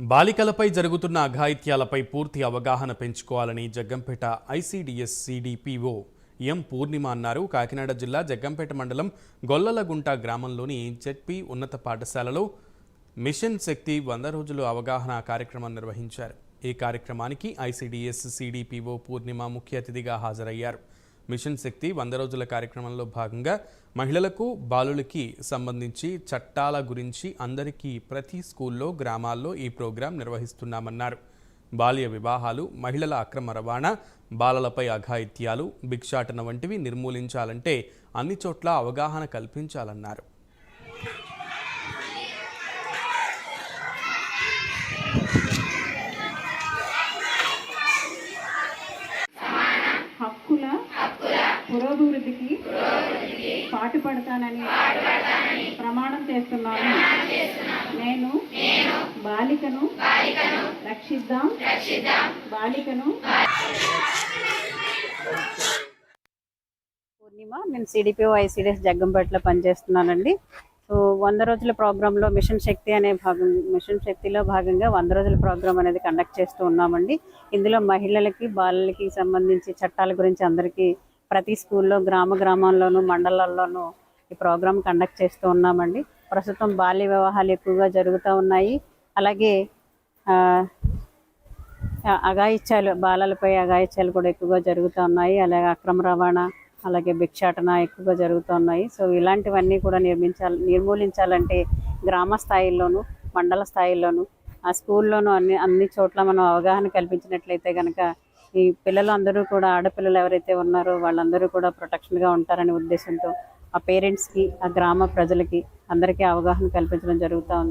బాలికలపై జరుగుతున్న అఘాయిత్యాలపై పూర్తి అవగాహన పెంచుకోవాలని జగ్గంపేట ఐసీడీఎస్ సిడిపిఓ ఎం పూర్ణిమ అన్నారు. కాకినాడ జిల్లా జగ్గంపేట మండలం గొల్లలగుంట గ్రామంలోని జెడ్పీ ఉన్నత పాఠశాలలో మిషన్ శక్తి 100 రోజులు అవగాహన కార్యక్రమం నిర్వహించారు. ఈ కార్యక్రమానికి ఐసీడీఎస్ సిడిపిఓ పూర్ణిమ ముఖ్య అతిథిగా హాజరయ్యారు. మిషన్ శక్తి 100 రోజుల కార్యక్రమంలో భాగంగా మహిళలకు బాలులకి సంబంధించి చట్టాల గురించి అందరికీ ప్రతి స్కూల్లో గ్రామాల్లో ఈ ప్రోగ్రాం నిర్వహిస్తున్నామన్నారు. బాల్య వివాహాలు, మహిళల అక్రమ రవాణా, బాలలపై అఘాయిత్యాలు, భిక్షాటన వంటివి నిర్మూలించాలంటే అన్ని చోట్ల అవగాహన కల్పించాలన్నారు. హక్కుల పురోభివృద్ధికి పాటుపడతానని ప్రమాణం చేస్తున్నాను. నేను బాలికను రక్షిద్దాం, బాలికను. పూర్ణిమ, నేను సిడిపిఓ ఐసీడీఎస్ జగ్గంపేటలో పనిచేస్తున్నానండి. సో 100 రోజుల ప్రోగ్రాంలో మిషన్ శక్తిలో భాగంగా 100 రోజుల ప్రోగ్రాం అనేది కండక్ట్ చేస్తూ ఉన్నామండి. ఇందులో మహిళలకి, బాలలకి సంబంధించి చట్టాల గురించి అందరికీ ప్రతి స్కూల్లో, గ్రామాల్లోనూ, మండలాల్లోనూ ఈ ప్రోగ్రాం కండక్ట్ చేస్తూ ఉన్నామండి. ప్రస్తుతం బాల్య వివాహాలు ఎక్కువగా జరుగుతూ ఉన్నాయి. అలాగే అఘాయిత్యాలు, బాలలపై అఘాయిత్యాలు కూడా ఎక్కువగా జరుగుతూ ఉన్నాయి. అలాగే అక్రమ రవాణా, అలాగే భిక్షాటన ఎక్కువగా జరుగుతూ ఉన్నాయి. సో ఇలాంటివన్నీ కూడా నిర్మూలించాలంటే గ్రామ స్థాయిల్లోనూ, మండల స్థాయిల్లోనూ, ఆ స్కూల్లోనూ అన్ని చోట్ల మనం అవగాహన కల్పించినట్లయితే కనుక ఈ పిల్లలు అందరూ కూడా, ఆడపిల్లలు ఎవరైతే ఉన్నారో వాళ్ళందరూ కూడా ప్రొటెక్షన్గా ఉంటారనే ఉద్దేశంతో ఆ పేరెంట్స్కి, ఆ గ్రామ ప్రజలకి అందరికీ అవగాహన కల్పించడం జరుగుతూ ఉంది.